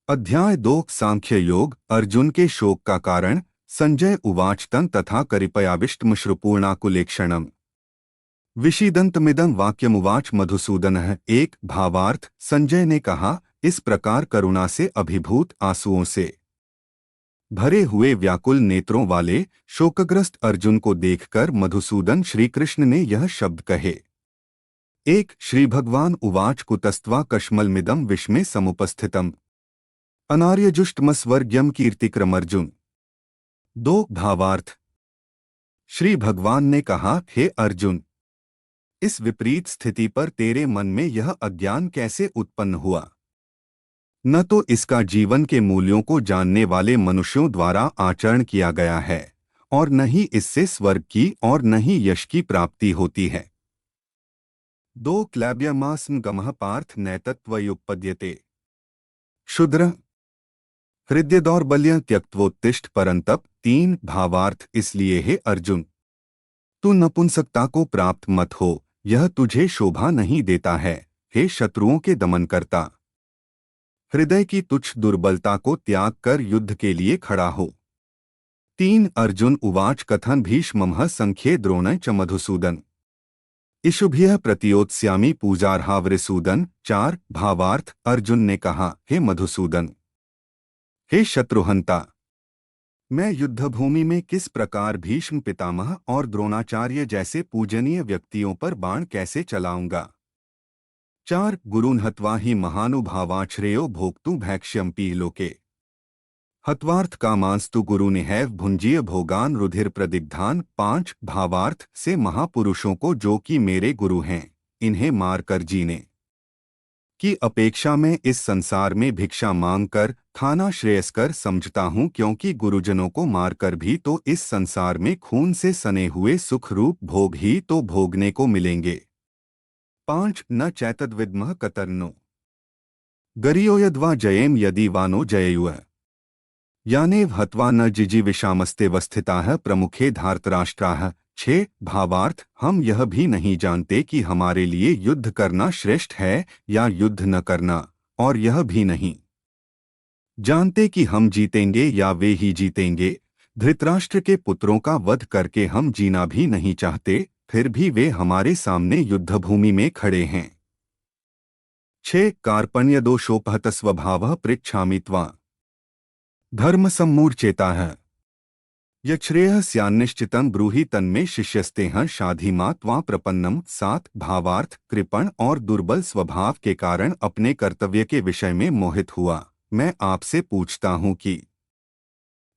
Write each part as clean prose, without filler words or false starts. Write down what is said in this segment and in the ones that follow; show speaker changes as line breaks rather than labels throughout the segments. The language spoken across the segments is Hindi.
अध्याय 2 सांख्य योग अर्जुन के शोक का कारण। संजय उवाच तं तथा करिपयाविष्टमश्रुपूर्णाकुलेक्षणम् विषीदन्तमिदं वाक्यमुवाच मधुसूदनः। एक भावार्थ संजय ने कहा, इस प्रकार करुणा से अभिभूत आंसुओं से भरे हुए व्याकुल नेत्रों वाले शोकग्रस्त अर्जुन को देखकर मधुसूदन श्रीकृष्ण ने यह शब्द कहे। एक श्री भगवान उवाच कुतस्त्वा कश्मलमिदं विष्मे समुपस्थितम् अनार्यजुष्टमस्वर्ग्यम कीर्तिक्रमर्जुन। दो भावार्थ। श्री भगवान ने कहा, हे अर्जुन, इस विपरीत स्थिति पर तेरे मन में यह अज्ञान कैसे उत्पन्न हुआ? न तो इसका जीवन के मूल्यों को जानने वाले मनुष्यों द्वारा आचरण किया गया है और न ही इससे स्वर्ग की और न ही यश की प्राप्ति होती है। दो क्लैब्यमास्म गमः पार्थ नैतत्वयुपपद्यते। क्षुद्र हृदय दौर्बल्य त्यक्त्वोत्तिष्ठ परंतप। तीन भावार्थ। इसलिए हे अर्जुन, तू नपुंसकता को प्राप्त मत हो, यह तुझे शोभा नहीं देता है। हे शत्रुओं के दमन करता, हृदय की तुच्छ दुर्बलता को त्याग कर युद्ध के लिए खड़ा हो। तीन अर्जुन उवाच कथन भीष्मः संख्ये द्रोण च मधुसूदन इषुभ्यः प्रतियोत्स्यामि पूजार्हावृसूदन। चार भावार्थ। अर्जुन ने कहा, हे मधुसूदन, हे शत्रुहंता, मैं युद्धभूमि में किस प्रकार भीष्म पितामह और द्रोणाचार्य जैसे पूजनीय व्यक्तियों पर बाण कैसे चलाऊंगा। चार गुरून् हत्वा ही महानुभावाश्रेयो भोक्तु भैक्ष्यम्पि लोके हत्वार्थ कामांस्तु गुरुनिहैव भुंजीय भोगान रुधिर प्रदिग्धान। पांच भावार्थ। से महापुरुषों को जो कि मेरे गुरु हैं, इन्हें मारकर जीने की अपेक्षा में इस संसार में भिक्षा मांगकर खाना श्रेयस्कर समझता हूँ, क्योंकि गुरुजनों को मारकर भी तो इस संसार में खून से सने हुए सुख रूप भोग ही तो भोगने को मिलेंगे। पांच न चैतद्विद्मः कतर्नो गरियो यद्वा जयेम यदि वानो जयेयुः यानेव हत्वा न जिजीविषामस्तेवस्थिताः प्रमुखे धार्तराष्ट्राः। छह भावार्थ। हम यह भी नहीं जानते कि हमारे लिए युद्ध करना श्रेष्ठ है या युद्ध न करना, और यह भी नहीं जानते कि हम जीतेंगे या वे ही जीतेंगे। धृतराष्ट्र के पुत्रों का वध करके हम जीना भी नहीं चाहते, फिर भी वे हमारे सामने युद्धभूमि में खड़े हैं। छह कार्पण्यदोषोपहत स्वभावः पृच्छामि त्वां धर्म सम्मूर्छेताः यच्छ्रेयः स्यान्निश्चितं ब्रूहि तन्मे शिष्यस्तेह शाधीमा त्वां प्रपन्नम। सात भावार्थ। कृपण और दुर्बल स्वभाव के कारण अपने कर्तव्य के विषय में मोहित हुआ मैं आपसे पूछता हूँ कि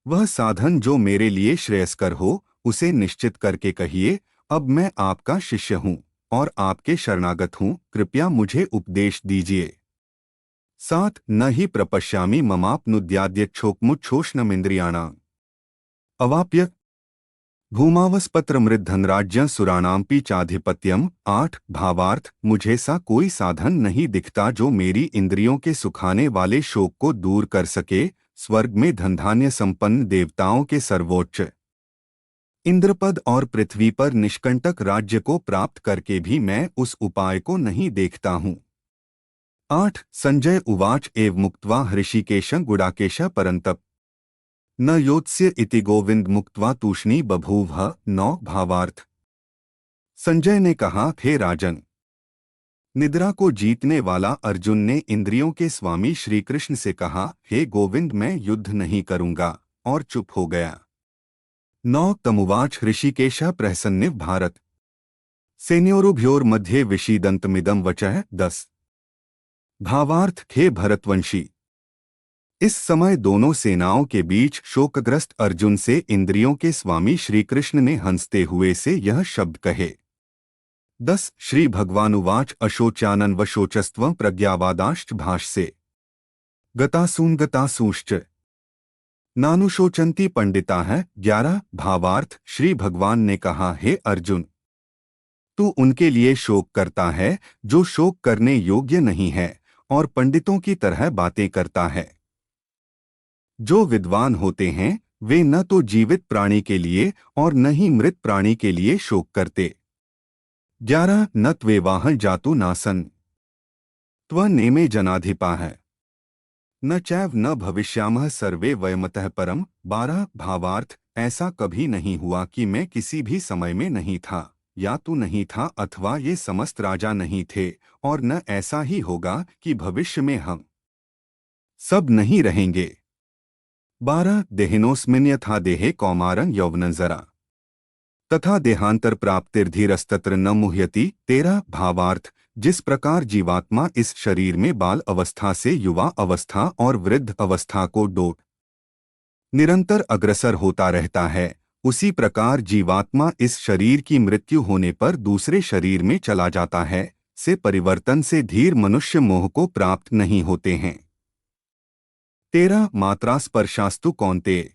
वह साधन जो मेरे लिए श्रेयस्कर हो, उसे निश्चित करके कहिए। अब मैं आपका शिष्य हूँ और आपके शरणागत हूँ, कृपया मुझे उपदेश दीजिए। सात न ही प्रपश्यामि ममाप्नुद्याद्यक्षोक्मुच्छोषणमिन्द्रियाणाम् अवाप्य भूमावस्पत्रमृद्धनराज्य सुराणाम्पि चाधिपत्यम। आठ भावार्थ। मुझे सा कोई साधन नहीं दिखता जो मेरी इंद्रियों के सुखाने वाले शोक को दूर कर सके। स्वर्ग में धनधान्य संपन्न देवताओं के सर्वोच्च इंद्रपद और पृथ्वी पर निष्कंटक राज्य को प्राप्त करके भी मैं उस उपाय को नहीं देखता हूँ। आठ संजय उवाच एव मुक्त्वा हृषिकेश गुडाकेश परंतप न योत्स्य इति गोविंद मुक्त्वा तूष्णी बभूव। नौ भावार्थ। संजय ने कहा, हे राजन, निद्रा को जीतने वाला अर्जुन ने इंद्रियों के स्वामी श्रीकृष्ण से कहा, हे गोविंद, मैं युद्ध नहीं करूंगा, और चुप हो गया। नौ तमुवाच ऋषिकेश प्रहसन्निव भारत सेनयोरुभयोर्मध्ये विषीदन्तमिदं वचः। 10 भावार्थ। हे भरतवंशी, इस समय दोनों सेनाओं के बीच शोकग्रस्त अर्जुन से इंद्रियों के स्वामी श्रीकृष्ण ने हंसते हुए से यह शब्द कहे। 10 श्री भगवानुवाच अशोच्यानन वशोचस्त्वं प्रज्ञावादाश्च भाष्ये गतासून गतासूश्च नानुशोचन्ति पंडिताः। 11 भावार्थ। श्री भगवान ने कहा, हे अर्जुन, तू उनके लिए शोक करता है जो शोक करने योग्य नहीं है और पंडितों की तरह बातें करता है। जो विद्वान होते हैं वे न तो जीवित प्राणी के लिए और न ही मृत प्राणी के लिए शोक करते। 11 न त्वेवाहं जातु नासन त्वनेमे जनाधिपाः न चैव न भविष्यामः सर्वे वयमतः परम। 12 भावार्थ, ऐसा कभी नहीं हुआ कि मैं किसी भी समय में नहीं था, या तू नहीं था, अथवा ये समस्त राजा नहीं थे, और न ऐसा ही होगा कि भविष्य में हम सब नहीं रहेंगे। 12 देहिनोस्मिन् यथा देहे कौमारं यौवनं जरा तथा देहांतर प्राप्तिर्धीरस्तत्र न मुह्यति। 13 भावार्थ, जिस प्रकार जीवात्मा इस शरीर में बाल अवस्था से युवा अवस्था और वृद्ध अवस्था को डोट निरंतर अग्रसर होता रहता है, उसी प्रकार जीवात्मा इस शरीर की मृत्यु होने पर दूसरे शरीर में चला जाता है, से परिवर्तन से धीर मनुष्य मोह को प्राप्त नहीं होते हैं। 13 मात्रा स्पर्शास्तु कौन्तेय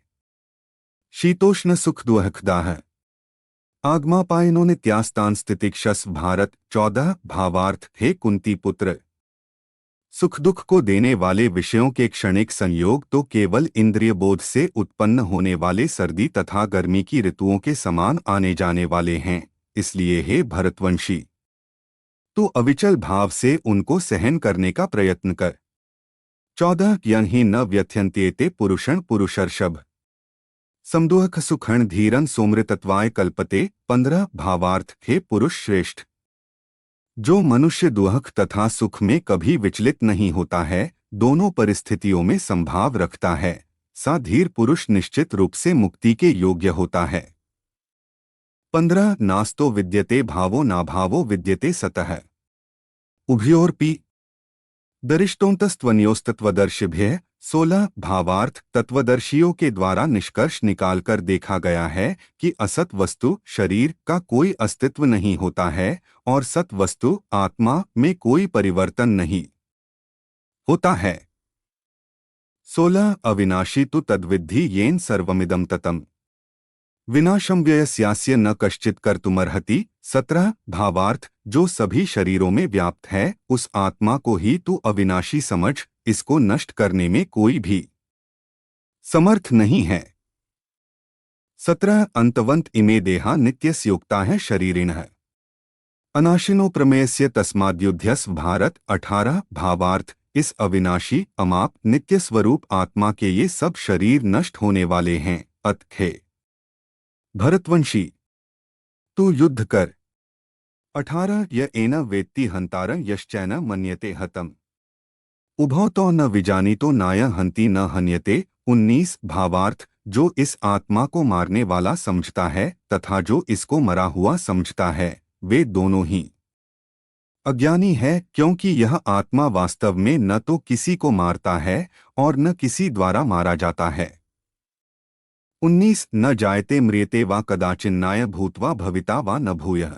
शीतोष्ण सुख दुःखदाह आगमापायनो नित्यास्तान स्थितिक्षस। भारत 14 भावार्थ, हे कुंती पुत्र, सुख दुख को देने वाले विषयों के क्षणिक संयोग तो केवल इंद्रिय बोध से उत्पन्न होने वाले सर्दी तथा गर्मी की ऋतुओं के समान आने जाने वाले हैं, इसलिए हे भरतवंशी, तू अविचल भाव से उनको सहन करने का प्रयत्न कर। 14 यन्हि न व्यथ्यन्त्येते पुरुषं पुरुषर्षभ समदुःख सुखण धीरन सोमृतत्वाय कल्पते। 15 भावार्थ, हे पुरुष श्रेष्ठ, जो मनुष्य दुःख तथा सुख में कभी विचलित नहीं होता है, दोनों परिस्थितियों में संभाव रखता है, सा धीर पुरुष निश्चित रूप से मुक्ति के योग्य होता है। 15 नास्तो विद्यते भावो नाभावो विद्यते सतः उभयोरपि दरिष्टोन्तस्त्वन्योस्तत्वदर्शिभ्यः। 16 भावार्थ, तत्वदर्शियों के द्वारा निष्कर्ष निकालकर देखा गया है कि असत वस्तु शरीर का कोई अस्तित्व नहीं होता है और सत वस्तु आत्मा में कोई परिवर्तन नहीं होता है। 16 अविनाशी तु तद्विद्धि येन सर्वमिदं ततम् विनाशं व्ययस्यास्य न कश्चित् कर्तुमर्हति। 17 भावार्थ, जो सभी शरीरों में व्याप्त है, उस आत्मा को ही तू अविनाशी समझ, इसको नष्ट करने में कोई भी समर्थ नहीं है। 17 अंतवंत इमे देहा नित्यस्योक्ता है शरीरिणः अनाशिनो प्रमेयस्य तस्माद्युध्यस्व। भारत 18 भावार्थ, इस अविनाशी अमाप नित्य स्वरूप आत्मा के ये सब शरीर नष्ट होने वाले हैं, अतः भरतवंशी तू युद्ध कर। 18 य एन वेत्ति हंतारं यश्चैन मन्यते हतम् उभौ तो न विजानीतो नाय हंति न हन्यते। 19 भावार्थ, जो इस आत्मा को मारने वाला समझता है तथा जो इसको मरा हुआ समझता है, वे दोनों ही अज्ञानी है, क्योंकि यह आत्मा वास्तव में न तो किसी को मारता है और न किसी द्वारा मारा जाता है। 19 न जायते म्रियते वा कदाचिन्नाय भूत्वा भविता वा न भूयः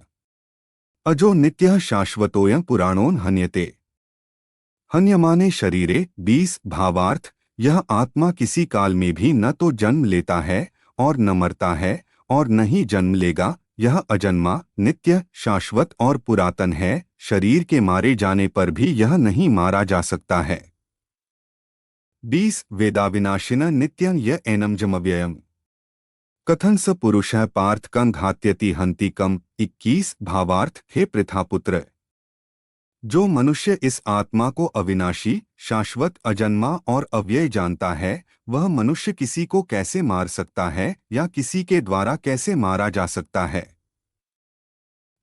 अजो नित्यः शाश्वतोऽयं पुराणोन हन्यते हन्यमाने शरीरे। 20 भावार्थ, यह आत्मा किसी काल में भी न तो जन्म लेता है और न मरता है और न ही जन्म लेगा, यह अजन्मा नित्य शाश्वत और पुरातन है, शरीर के मारे जाने पर भी यह नहीं मारा जा सकता है। 20 वेदाविनाशिन नित्यं य एनं जमव्ययम् कथन स पुरुषः पार्थ कं घात्यति हन्ति कम। 21 भावार्थ, हे पृथापुत्र, जो मनुष्य इस आत्मा को अविनाशी शाश्वत अजन्मा और अव्यय जानता है, वह मनुष्य किसी को कैसे मार सकता है या किसी के द्वारा कैसे मारा जा सकता है।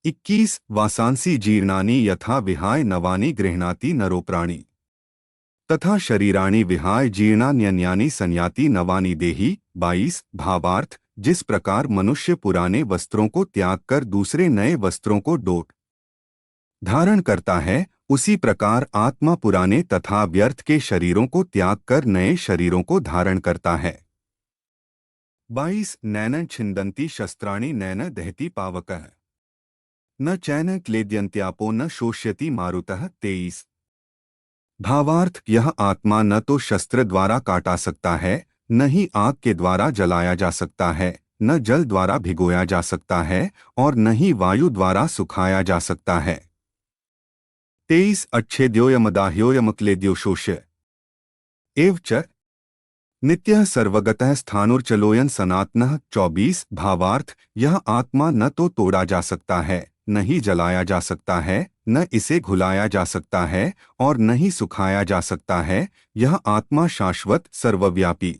21 वासांसी जीर्णानि यथा विहाय नवानि गृह्णाति नरो प्राणी तथा शरीराणि विहाय जीर्णान्यन्यानि संयाति नवानि देहि। 22 भावार्थ, जिस प्रकार मनुष्य पुराने वस्त्रों को त्याग कर दूसरे नए वस्त्रों को डोट धारण करता है, उसी प्रकार आत्मा पुराने तथा व्यर्थ के शरीरों को त्याग कर नए शरीरों को धारण करता है। 22 नैनं छिन्दन्ति शस्त्राणि नैन दहति पावकः न चैन क्लेद्यन्त्यापो न शोष्यति मारुतः। 23 भावार्थ, यह आत्मा न तो शस्त्र द्वारा काटा सकता है, न ही आग के द्वारा जलाया जा सकता है, न जल द्वारा भिगोया जा सकता है और न ही वायु द्वारा सुखाया जा सकता है। 23 अच्छेद्योयमदाह्योयमक्लेद्यो शोष्य एव च नित्यः सर्वगतः स्थाणुर्चलोयन सनातनः। 24 भावार्थ, यह आत्मा न तो तोड़ा जा सकता है, न ही जलाया जा सकता है, न इसे घुलाया जा सकता है और न ही सुखाया जा सकता है। यह आत्मा शाश्वत, सर्वव्यापी,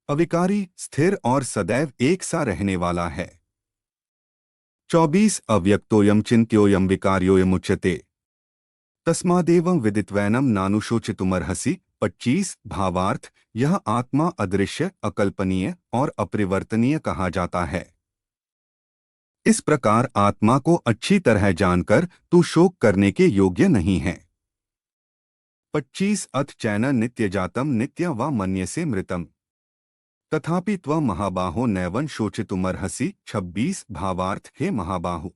अविकारी, स्थिर और सदैव एक सा रहने वाला है। 24 अव्यक्तोयम चिन्त्योयम विकार्योयम उच्यते तस्मादेवं विदित्वैनम नानुशोचितुमर्हसि। 25 भावार्थ, यह आत्मा अदृश्य, अकल्पनीय और अपरिवर्तनीय कहा जाता है। इस प्रकार आत्मा को अच्छी तरह जानकर तू शोक करने के योग्य नहीं है। 25 अथ चैन नित्य जातम नित्य व मन्यसे मृतम तथापि त्वं महाबाहो नैवं शोचितुमर्हसि। 26 भावार्थ, हे महाबाहु,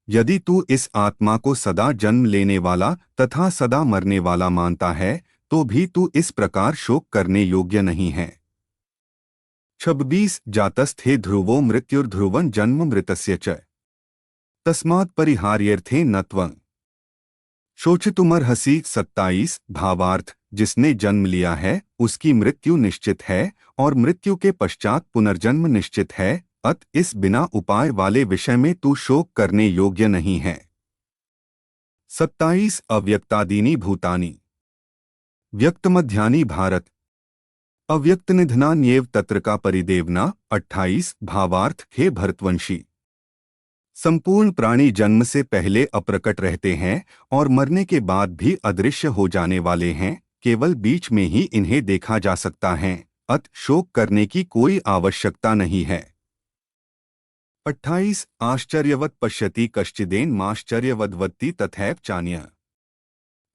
यदि तू इस आत्मा को सदा जन्म लेने वाला तथा सदा मरने वाला मानता है तो भी तू इस प्रकार शोक करने योग्य नहीं है। 26 जातस्थे ध्रुवो मृत्युर्ध्रुवं जन्म मृतस्य च तस्मात् परिहार्यर्थे न त्वं शोचितुमर्हसि। 27 भावार्थ, जिसने जन्म लिया है उसकी मृत्यु निश्चित है और मृत्यु के पश्चात पुनर्जन्म निश्चित है। अत इस बिना उपाय वाले विषय में तू शोक करने योग्य नहीं है। 27 अव्यक्तादीनि भूतानि व्यक्तमध्यानि भारत अव्यक्तनिधनान्येव तत्र का परिदेवना। 28 भावार्थ, हे भरतवंशी, संपूर्ण प्राणी जन्म से पहले अप्रकट रहते हैं और मरने के बाद भी अदृश्य हो जाने वाले हैं। केवल बीच में ही इन्हें देखा जा सकता है। अत शोक करने की कोई आवश्यकता नहीं है। 28 आश्चर्यवत् पश्यति कश्चिदेन माश्चर्यवद्वत्ति तथैव चान्यः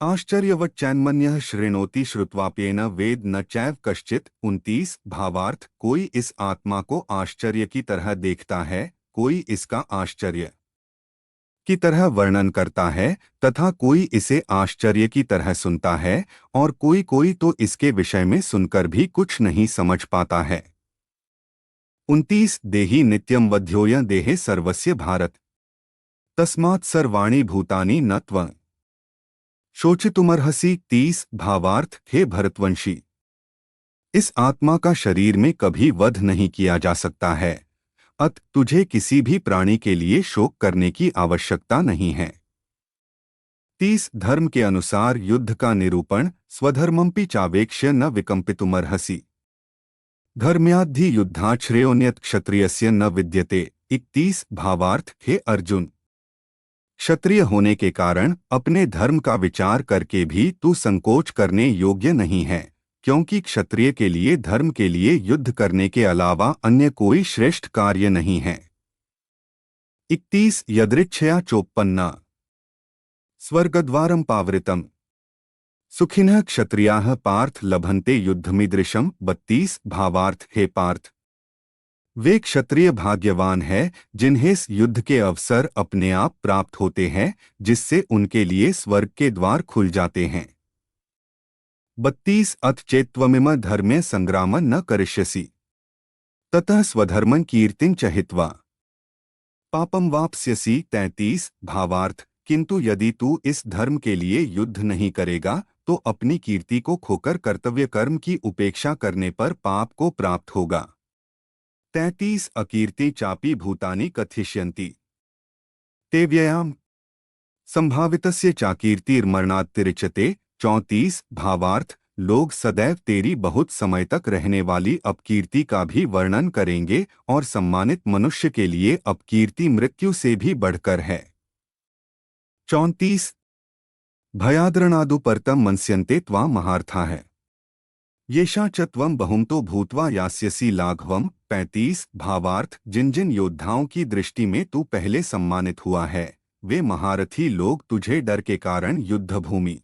आश्चर्यवच्चैन्मन्यः शृणोति श्रुत्वाप्येन वेद न चैव कश्चित्। 29 भावार्थ, कोई इस आत्मा को आश्चर्य की तरह देखता है, कोई इसका आश्चर्य की तरह वर्णन करता है तथा कोई इसे आश्चर्य की तरह सुनता है और कोई कोई तो इसके विषय में सुनकर भी कुछ नहीं समझ पाता है। 29 देहि नित्यं वध्योय देहे सर्वस्य भारत तस्मात् सर्वाणि भूतानि न त्वं शोचितुमर्हसि। 30 भावार्थ, हे भरतवंशी, इस आत्मा का शरीर में कभी वध नहीं किया जा सकता है। अत तुझे किसी भी प्राणी के लिए शोक करने की आवश्यकता नहीं है। 30 धर्म के अनुसार युद्ध का निरूपण स्वधर्मंपि चावेक्ष्य न विकंपितुमर्हसि धर्म्याद्धि युद्धात् श्रेयोन्यत् क्षत्रियस्य न विद्यते। 31 भावार्थ, हे अर्जुन, क्षत्रिय होने के कारण अपने धर्म का विचार करके भी तू संकोच करने योग्य नहीं है, क्योंकि क्षत्रिय के लिए धर्म के लिए युद्ध करने के अलावा अन्य कोई श्रेष्ठ कार्य नहीं है। 31 यदृच्छया चोपन्ना स्वर्गद्वारं पावृतम् सुखिनः क्षत्रियाः पार्थ लभन्ते युद्धमीदृशम्। 32 भावार्थ, हे पार्थ, वे क्षत्रिय भाग्यवान है जिन्हें इस युद्ध के अवसर अपने आप प्राप्त होते हैं, जिससे उनके लिए स्वर्ग के द्वार खुल जाते हैं। 32 अथ चेत्त्वमिम धर्मे संग्रामं न करिष्यसि ततः स्वधर्मं कीर्तिं च हित्वा पापं वाप्स्यसि। 33 भावार्थ, किंतु यदि तू इस धर्म के लिए युद्ध नहीं करेगा तो अपनी कीर्ति को खोकर कर्तव्य कर्म की उपेक्षा करने पर पाप को प्राप्त होगा। 33 अकीर्ति चापि भूतानि कथयिष्यन्ति ते व्ययाम संभावितस्य चाकीर्तिर्मरणात्तिरिच्यते। 34 भावार्थ, लोग सदैव तेरी बहुत समय तक रहने वाली अपकीर्ति का भी वर्णन करेंगे और सम्मानित मनुष्य के लिए अपकीर्ति मृत्यु से भी बढ़कर है। 34 भयाद्रणादुपरतं मन्स्यन्ते त्वां महार्थाः येषां च त्वं बहुमतो भूत्वा यास्यसि लाघवम्। 35 भावार्थ, जिन जिन योद्धाओं की दृष्टि में तू पहले सम्मानित हुआ है वे महारथी लोग तुझे डर के कारण युद्धभूमि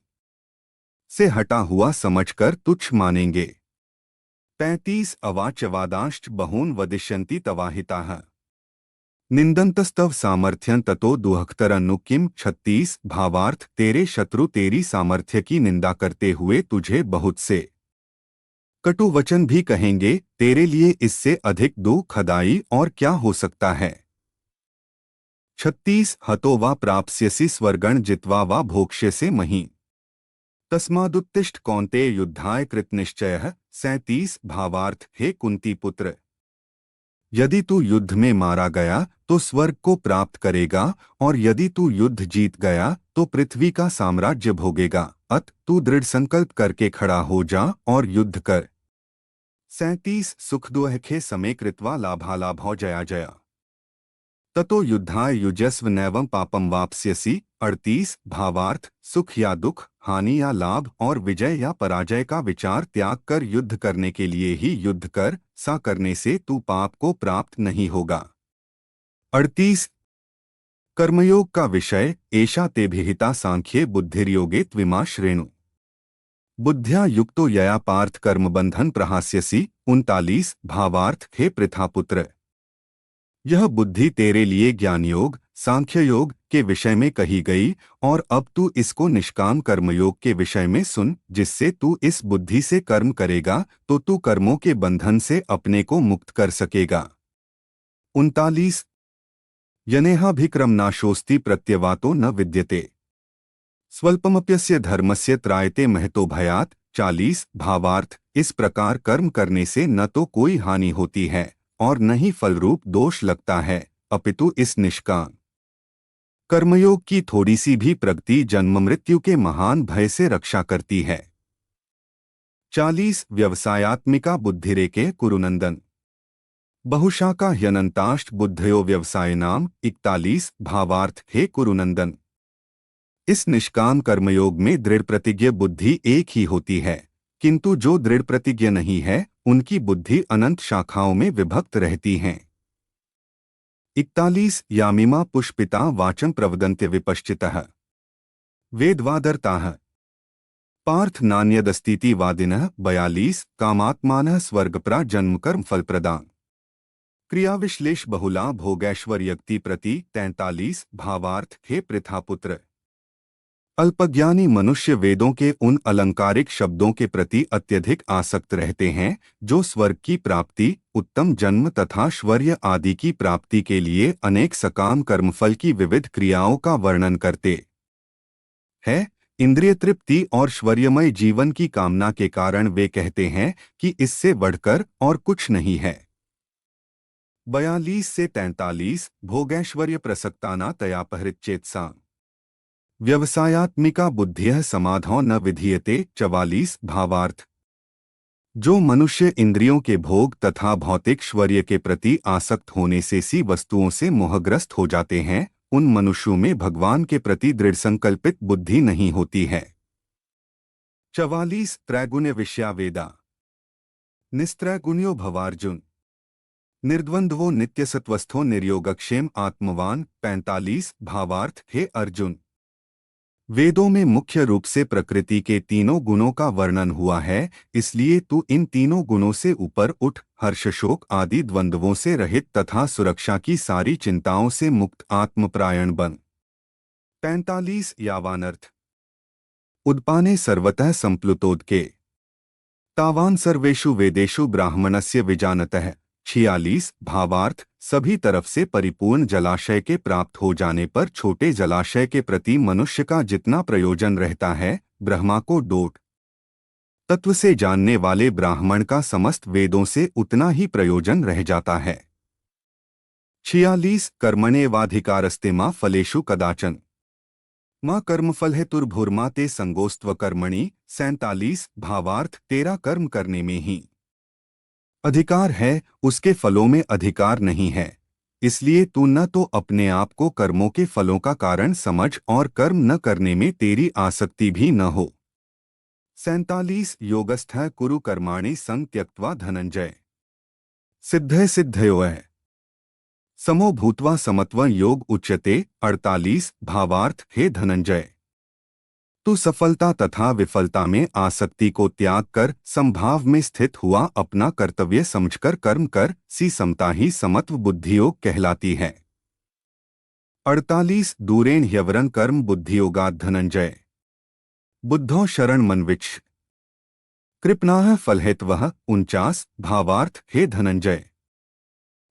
से हटा हुआ समझकर तुच्छ मानेंगे। 35 अवाच्यवादांश्च बहून् वदिष्यन्ति तवाहिताः निंदन्तस्तव सामर्थ्यं ततो दुहक्तरन्नु किम। 36 भावार्थ, तेरे शत्रु तेरी सामर्थ्य की निंदा करते हुए तुझे बहुत से कटु वचन भी कहेंगे, तेरे लिए इससे अधिक दुखदाई और क्या हो सकता है। 36 हतो वा प्राप्स्यसि स्वर्गं जित्वा वा भोक्ष्यसे महीं तस्मादुत्तिष्ठ कौन्तेय युद्धाय कृतनिश्चयः। 37 भावार्थ, हे कुंती पुत्र, यदि तू युद्ध में मारा गया तो स्वर्ग को प्राप्त करेगा, और यदि तू युद्ध जीत गया तो पृथ्वी का साम्राज्य भोगेगा। तू दृढ़ संकल्प करके खड़ा हो जा और युद्ध कर। 37 सुख दुखे समे कृत्वा लाभालाभौ जया जया ततो युद्धाय युजस्व नैवं पापम वाप्स्यसि। 38 भावार्थ सुख या दुख, हानि या लाभ और विजय या पराजय का विचार त्याग कर युद्ध करने के लिए ही युद्ध कर, सा करने से तू पाप को प्राप्त नहीं होगा। 38 कर्मयोग का विषय एषा ते विहिता सांख्ये बुद्धिर्योगे त्विमा श्रेणु बुद्ध्या युक्तो यया पार्थ कर्म बंधन प्रहास्यसि। 39 भावार्थ हे पृथापुत्र, यह बुद्धि तेरे लिए ज्ञान योग सांख्य योग के विषय में कही गई, और अब तू इसको निष्काम कर्मयोग के विषय में सुन, जिससे तू इस बुद्धि से कर्म करेगा तो तू कर्मों के बंधन से अपने को मुक्त कर सकेगा। 39 यनेहाभिक्रम नाशोस्ति प्रत्यवातो न विद्यते स्वल्पमप्यस्य धर्मस्य त्रायते महतो भयात्। 40 भावार्थ इस प्रकार कर्म करने से न तो कोई हानि होती है और न ही फलरूप दोष लगता है, अपितु इस निष्काम कर्मयोग की थोड़ी सी भी प्रगति जन्म मृत्यु के महान भय से रक्षा करती है। 40 व्यवसायात्मिका बुद्धिरेके कुरुनंदन बहुशाखा ह्यनंताष्ट बुद्धयो व्यवसायनाम। 41 भावार्थ हे कुरुनंदन, इस निष्काम कर्मयोग में दृढ़ प्रतिज्ञ बुद्धि एक ही होती है, किंतु जो दृढ़ प्रतिज्ञ नहीं है उनकी बुद्धि अनंत शाखाओं में विभक्त रहती हैं। 41 यामिमा पुष्पिता वाचं प्रवदन्त्य विपश्चितः वेदवादर्ताः पार्थ नान्यदस्तीति वादिनः। 42 कामात्मानः स्वर्गप्रा जन्म कर्म फलप्रदान क्रियाविश्लेष बहुला भोगैश्वर्यक्ति प्रति। 43 भावार्थ हे पृथापुत्र, अल्पज्ञानी मनुष्य वेदों के उन अलंकारिक शब्दों के प्रति अत्यधिक आसक्त रहते हैं जो स्वर्ग की प्राप्ति, उत्तम जन्म तथा श्वर्य आदि की प्राप्ति के लिए अनेक सकाम कर्मफल की विविध क्रियाओं का वर्णन करते हैं। इंद्रिय तृप्ति और श्वर्यमय जीवन की कामना के कारण वे कहते हैं कि इससे बढ़कर और कुछ नहीं है। 42 से 43 भोगैश्वर्य प्रसक्ताना तयापहृतचेतसा व्यवसायात्मिका बुद्धियः समाधौ न विधीयते। 44 भावार्थ जो मनुष्य इंद्रियों के भोग तथा भौतिक श्वर्य के प्रति आसक्त होने से सी वस्तुओं से मोहग्रस्त हो जाते हैं, उन मनुष्यों में भगवान के प्रति दृढ़ संकल्पित बुद्धि नहीं होती है। 44 त्रैगुण्य विषया वेदा निस्त्रैगुण्यो भवार्जुन निर्द्वंद्वो नित्यसत्वस्थो निर्योगक्षेम आत्मवान। 45 भावार्थ हे अर्जुन, वेदों में मुख्य रूप से प्रकृति के तीनों गुणों का वर्णन हुआ है, इसलिए तू इन तीनों गुणों से ऊपर उठ, हर्ष शोक आदि द्वंद्वों से रहित तथा सुरक्षा की सारी चिंताओं से मुक्त आत्मपरायण बन। 45 यावानर्थ उद्पाने सर्वतः संप्लुतोदके तावान सर्वेषु वेदेषु ब्राह्मणस्य विजानतः। 46 भावार्थ सभी तरफ से परिपूर्ण जलाशय के प्राप्त हो जाने पर छोटे जलाशय के प्रति मनुष्य का जितना प्रयोजन रहता है, ब्रह्मा को डोट तत्व से जानने वाले ब्राह्मण का समस्त वेदों से उतना ही प्रयोजन रह जाता है। 46 कर्मण्येवाधिकारस्ते मा फलेषु कदाचन माँ कर्मफल है तुर्भुर्मा ते संगोस्त्व कर्मणि। 47 भावार्थ तेरा कर्म करने में ही अधिकार है, उसके फलों में अधिकार नहीं है, इसलिए तू न तो अपने आप को कर्मों के फलों का कारण समझ और कर्म न करने में तेरी आसक्ति भी न हो। 47 योगस्थः कुरु कर्माणि संग त्यक्त्वा धनंजय सिद्धय सिद्धयोः समो भूत्वा समत्वं योग उच्यते। 48 भावार्थ हे धनंजय, तू सफलता तथा विफलता में आसक्ति को त्याग कर समभाव में स्थित हुआ अपना कर्तव्य समझकर कर्म कर, सी समता ही समत्व बुद्धियोग कहलाती है। 48 दूरेण ह्यवरं कर्म बुद्धियोगात् धनंजय बुद्धौ शरण मनविच्छ कृपणाः फलहेतवः। 49 भावार्थ हे धनंजय,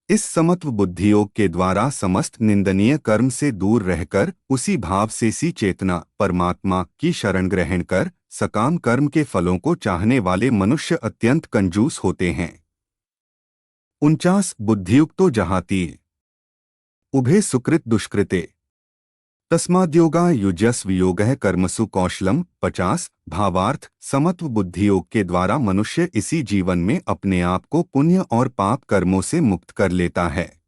इस समत्व बुद्धियोग के द्वारा समस्त निंदनीय कर्म से दूर रहकर उसी भाव से सी चेतना परमात्मा की शरण ग्रहण कर सकाम कर्म के फलों को चाहने वाले मनुष्य अत्यंत कंजूस होते हैं। 49 बुद्धियुक्तो जहाति उभे सुकृत दुष्कृते तस्माद्योगा युज्यस्व योगः कर्मसु कौशलम। 50 भावार्थ समत्व बुद्धि योग के द्वारा मनुष्य इसी जीवन में अपने आप को पुण्य और पाप कर्मों से मुक्त कर लेता है।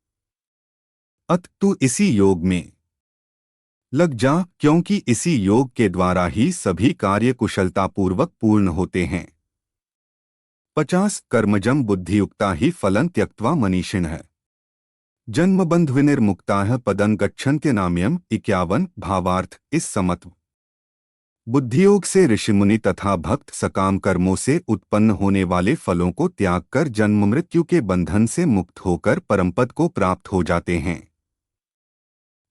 अत तू इसी योग में लग जा, क्योंकि इसी योग के द्वारा ही सभी कार्य कुशलतापूर्वक पूर्ण होते हैं। 50 कर्मजम बुद्धियुक्ता ही फलं त्यक्त्वा मनीषिणः जन्मबंधविनिर्मुक्ताः पदं गच्छन्त्यनाम्यम्। 51 भावार्थ इस समत्व बुद्धियोग से ऋषिमुनि तथा भक्त सकाम कर्मों से उत्पन्न होने वाले फलों को त्याग कर जन्म मृत्यु के बंधन से मुक्त होकर परमपद को प्राप्त हो जाते हैं।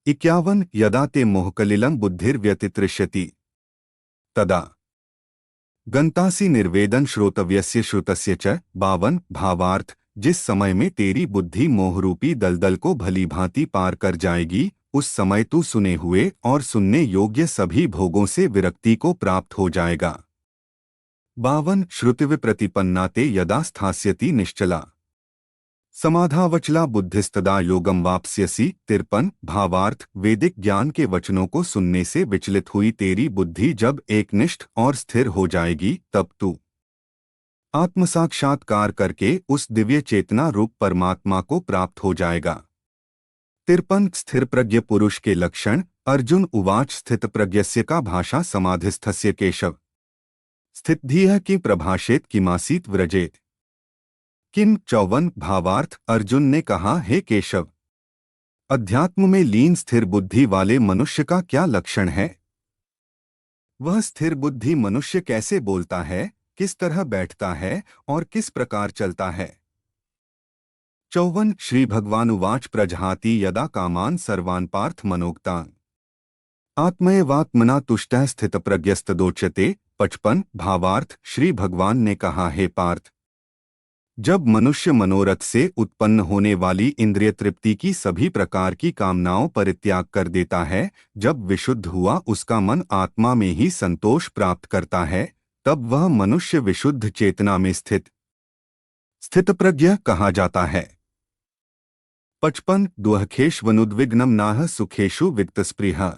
51 यदा ते मोहकलिलं बुद्धिर्व्यतितृष्यति तदा गंतासि निर्वेदन श्रोतव्यस्य श्रुतस्य च। 52 भावार्थ जिस समय में तेरी बुद्धि मोहरूपी दलदल को भली भांति पार कर जाएगी, उस समय तू सुने हुए और सुनने योग्य सभी भोगों से विरक्ति को प्राप्त हो जाएगा। 52 श्रुतिविप्रतिपन्ना ते यदा स्थास्यति निश्चला समाधावचला बुद्धिस्तदा योगम वाप्स्यसि। 53 भावार्थ वैदिक ज्ञान के वचनों को सुनने से विचलित हुई तेरी बुद्धि जब एकनिष्ठ और स्थिर हो जाएगी, तब तू आत्मसाक्षात्कार करके उस दिव्य चेतना रूप परमात्मा को प्राप्त हो जाएगा। 53 स्थिर प्रज्ञ पुरुष के लक्षण। अर्जुन उवाच स्थित प्रज्ञस्य का भाषा समाधिस्थस्य केशव स्थितधियः की प्रभाषेत किमासीत व्रजेत किम। 54 भावार्थ अर्जुन ने कहा, हे केशव, अध्यात्म में लीन स्थिर बुद्धि वाले मनुष्य का क्या लक्षण है? वह स्थिर बुद्धि मनुष्य कैसे बोलता है, किस तरह बैठता है और किस प्रकार चलता है? 54 श्री भगवानुवाच प्रजहाति यदा कामान सर्वान् पार्थ मनोक्तान् आत्मैवात्मना तुष्टः स्थितप्रज्ञस्तदोच्यते। 55 भावार्थ श्री भगवान ने कहा, हे पार्थ, जब मनुष्य मनोरथ से उत्पन्न होने वाली इंद्रिय तृप्ति की सभी प्रकार की कामनाओं परित्याग कर देता है, जब विशुद्ध हुआ उसका मन आत्मा में ही संतोष प्राप्त करता है, तब वह मनुष्य विशुद्ध चेतना में स्थितप्रज्ञ कहा जाता है। 55 दुःखेष्वनुद्विग्नं नाह सुखेषु वित्तस्पृहः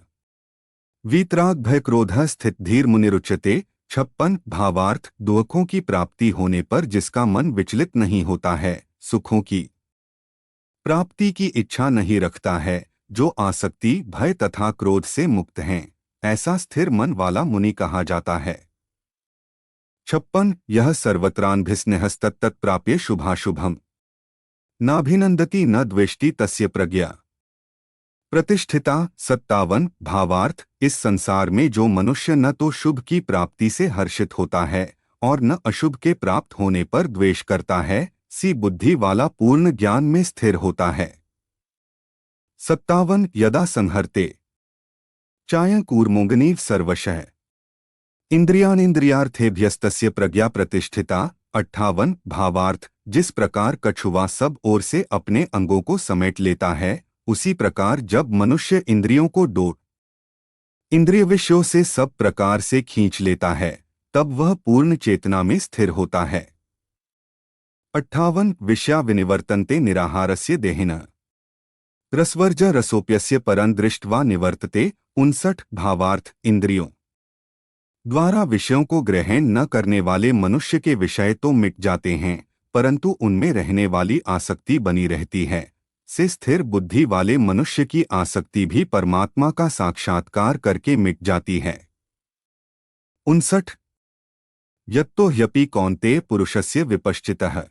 वीतराग भय क्रोधः स्थितधीर मुनिरुच्यते। 56 भावार्थ दुखों की प्राप्ति होने पर जिसका मन विचलित नहीं होता है, सुखों की प्राप्ति की इच्छा नहीं रखता है, जो आसक्ति भय तथा क्रोध से मुक्त हैं, ऐसा स्थिर मन वाला मुनि कहा जाता है। 56 यह सर्वत्रान्भिस्नेहस्तत्तत् प्राप्य शुभाशुभम नाभिनंदति न द्वेष्टि तस्य प्रज्ञा प्रतिष्ठिता। 57 भावार्थ इस संसार में जो मनुष्य न तो शुभ की प्राप्ति से हर्षित होता है और न अशुभ के प्राप्त होने पर द्वेष करता है, सी बुद्धि वाला पूर्ण ज्ञान में स्थिर होता है। 57 यदा संहरते चायं कूर्मोंगनीव सर्वशः इंद्रियाणीन्द्रियार्थेभ्यस्तस्य प्रज्ञा प्रतिष्ठिता। 58 भावार्थ जिस प्रकार कछुआ सब ओर से अपने अंगों को समेट लेता है, उसी प्रकार जब मनुष्य इंद्रियों को इंद्रिय विषयों से सब प्रकार से खींच लेता है, तब वह पूर्ण चेतना में स्थिर होता है। 58 विषया विनिवर्तन्ते निराहारस्य देहिनः रसवर्ज रसोप्यस्य परं दृष्ट्वा निवर्तते। 59 भावार्थ इंद्रियों द्वारा विषयों को ग्रहण न करने वाले मनुष्य के विषय तो मिट जाते हैं, परंतु उनमें रहने वाली आसक्ति बनी रहती है। से स्थिर बुद्धि वाले मनुष्य की आसक्ति भी परमात्मा का साक्षात्कार करके मिट जाती है। 59 यत्तो ह्यपि कौन्तेय पुरुषस्य विपश्चितः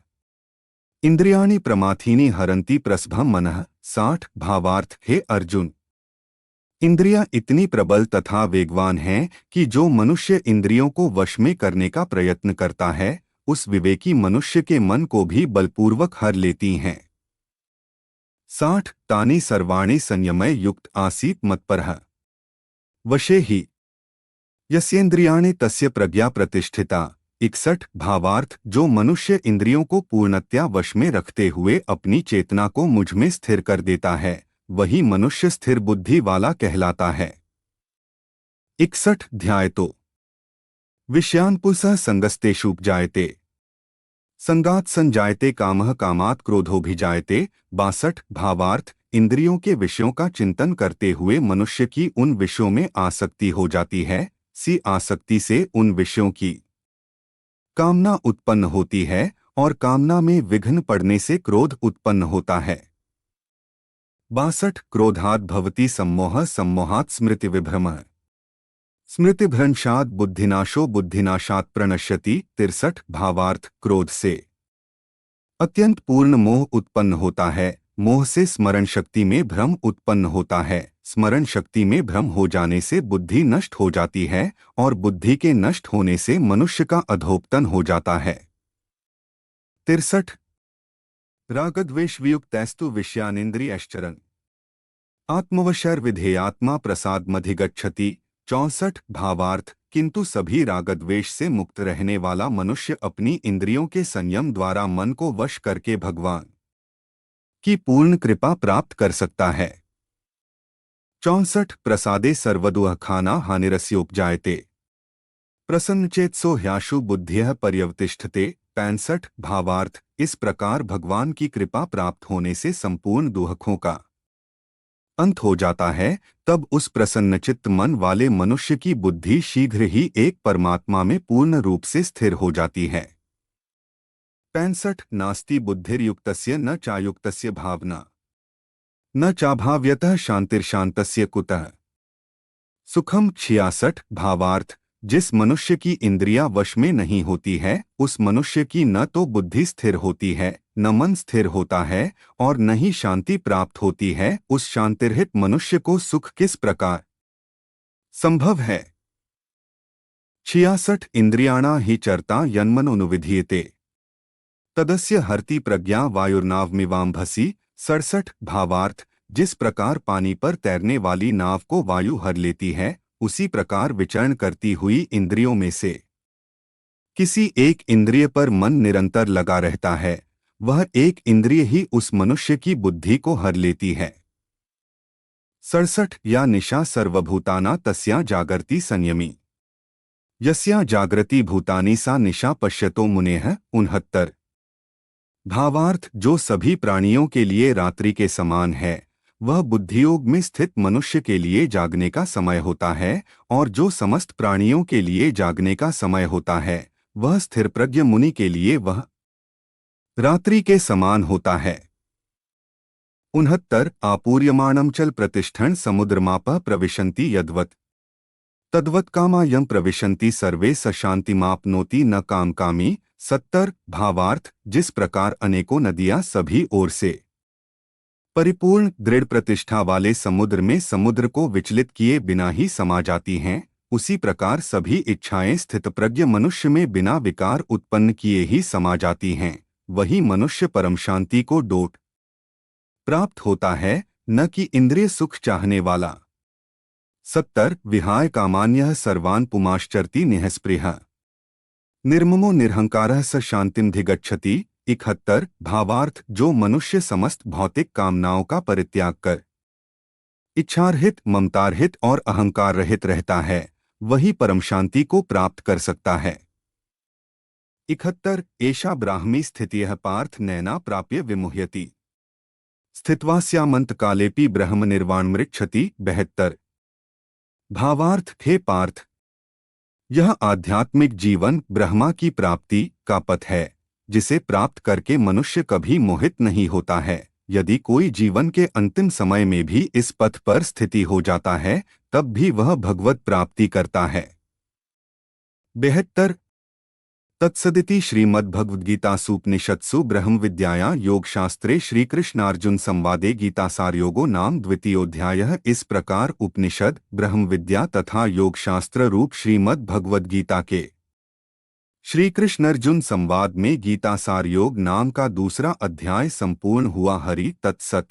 इंद्रियाणि प्रमाथीनि हरन्ति प्रसभं मनः। 60 भावार्थ हे अर्जुन, इंद्रियां इतनी प्रबल तथा वेगवान हैं कि जो मनुष्य इंद्रियों को वश में करने का प्रयत्न करता है, उस विवेकी मनुष्य के मन को भी बलपूर्वक हर लेती हैं। 60 तानि सर्वाणि संयमय युक्त आसीत मत्परः वशे ही यस्येन्द्रियाणि तस्य प्रज्ञा प्रतिष्ठिता। 61 भावार्थ जो मनुष्य इंद्रियों को पूर्णतया वश में रखते हुए अपनी चेतना को मुझ में स्थिर कर देता है, वही मनुष्य स्थिर बुद्धि वाला कहलाता है। 61 ध्यायतो विषयान् पुंसः संगस्तेषुपजायते संगात संजायते कामः कामात् क्रोधोभिजायते। 62 भावार्थ इंद्रियों के विषयों का चिंतन करते हुए मनुष्य की उन विषयों में आसक्ति हो जाती है। सी आसक्ति से उन विषयों की कामना उत्पन्न होती है और कामना में विघ्न पड़ने से क्रोध उत्पन्न होता है। 62 क्रोधात् भवति सम्मोहः सम्मोहात् स्मृति विभ्रमः स्मृतिभ्रंशात् बुद्धिनाशो बुद्धिनाशात् प्रणश्यति। 63 भावार्थ क्रोध से अत्यंत पूर्ण मोह उत्पन्न होता है। मोह से स्मरण शक्ति में भ्रम उत्पन्न होता है। स्मरण शक्ति में भ्रम हो जाने से बुद्धि नष्ट हो जाती है और बुद्धि के नष्ट होने से मनुष्य का अधोपतन हो जाता है। 63 रागद्वेषवियुक्तैस्तु विषयानिन्द्रियश्चरन् आत्मवशैर्विधेयात्मा प्रसादमधिगच्छति। 64 भावार्थ किंतु सभी रागद्वेष से मुक्त रहने वाला मनुष्य अपनी इंद्रियों के संयम द्वारा मन को वश करके भगवान की पूर्ण कृपा प्राप्त कर सकता है। 64 प्रसादे सर्वदुः खाना हानिरस्योपजायते प्रसन्नचेतसो ह्याशु बुद्धियः पर्यवतिष्ठते। 65 भावार्थ इस प्रकार भगवान की कृपा प्राप्त होने से संपूर्ण दुखों का अंत हो जाता है। तब उस प्रसन्नचित्त मन वाले मनुष्य की बुद्धि शीघ्र ही एक परमात्मा में पूर्ण रूप से स्थिर हो जाती है। 65 नास्ति बुद्धिर्युक्तस्य न चायुक्तस्य भावना न चाभाव्यतः शांतिर्शांतस्य कुतः सुखम। 66 भावार्थ जिस मनुष्य की इंद्रियां वश में नहीं होती है उस मनुष्य की न तो बुद्धि स्थिर होती है न मन स्थिर होता है और न ही शांति प्राप्त होती है। उस शांतिरहित मनुष्य को सुख किस प्रकार संभव है। 66 इंद्रियाणा ही चरता यन्मनोनुविधीयते तदस्य हरति प्रज्ञा वायुर्नावमिवाम्भसि। 67 भावार्थ जिस प्रकार पानी पर तैरने वाली नाव को वायु हर लेती है उसी प्रकार विचरण करती हुई इंद्रियों में से किसी एक इंद्रिय पर मन निरंतर लगा रहता है वह एक इंद्रिय ही उस मनुष्य की बुद्धि को हर लेती है। 67 या निशा सर्वभूताना तस्या जागर्ति संयमी यस्या जागृति भूतानि सा निशा पश्यतो मुनेः। 69 भावार्थ जो सभी प्राणियों के लिए रात्रि के समान है वह बुद्धियोग में स्थित मनुष्य के लिए जागने का समय होता है और जो समस्त प्राणियों के लिए जागने का समय होता है वह स्थिरप्रज्ञ मुनि के लिए वह रात्रि के समान होता है। 69 आपूर्यमाणं चल प्रतिष्ठन् समुद्रमापः प्रविशन्ति यद्वत् तद्वत् कामायं प्रविशन्ति सर्वे स शान्तिमाप्नोति न कामकामी। 70 भावार्थ जिस प्रकार अनेकों नदियां सभी ओर से परिपूर्ण दृढ़ प्रतिष्ठा वाले समुद्र में समुद्र को विचलित किए बिना ही समा जाती हैं उसी प्रकार सभी इच्छाएं स्थितप्रज्ञ मनुष्य में बिना विकार उत्पन्न किए ही समा जाती हैं। वही मनुष्य परम शांति को डोट प्राप्त होता है न कि इंद्रिय सुख चाहने वाला। 70 विहाय कामान्यः सर्वान् पुमाश्चरति निःस्पृहः निर्ममो निरहंकारः स शांतिमधिगच्छति। 71 भावार्थ जो मनुष्य समस्त भौतिक कामनाओं का परित्याग कर इच्छारहित ममतारहित और अहंकार रहित रहता है वही परम शांति को प्राप्त कर सकता है। 71 एषा ब्राह्मी स्थितियः पार्थ नैना प्राप्य विमुह्यति स्थित्वास्यामंत कालेपि ब्रह्म निर्वाणमृच्छति। 72 भावार्थ हे पार्थ यह आध्यात्मिक जीवन ब्रह्मा की प्राप्ति का पथ है जिसे प्राप्त करके मनुष्य कभी मोहित नहीं होता है। यदि कोई जीवन के अंतिम समय में भी इस पथ पर स्थिति हो जाता है तब भी वह भगवत प्राप्ति करता है। 72 तत्सदिति श्रीमद्भगवद्गीतासूपनिषत्सु ब्रह्म विद्यायां योगशास्त्रे श्रीकृष्णार्जुन संवादे गीतासारयोगो नाम द्वितीयोऽध्यायः। इस प्रकार उपनिषद ब्रह्म विद्या तथा योगशास्त्र रूप श्रीमद्भगवद्गीता के श्री कृष्ण अर्जुन संवाद में गीतासार योग नाम का दूसरा अध्याय संपूर्ण हुआ। हरि तत्सत।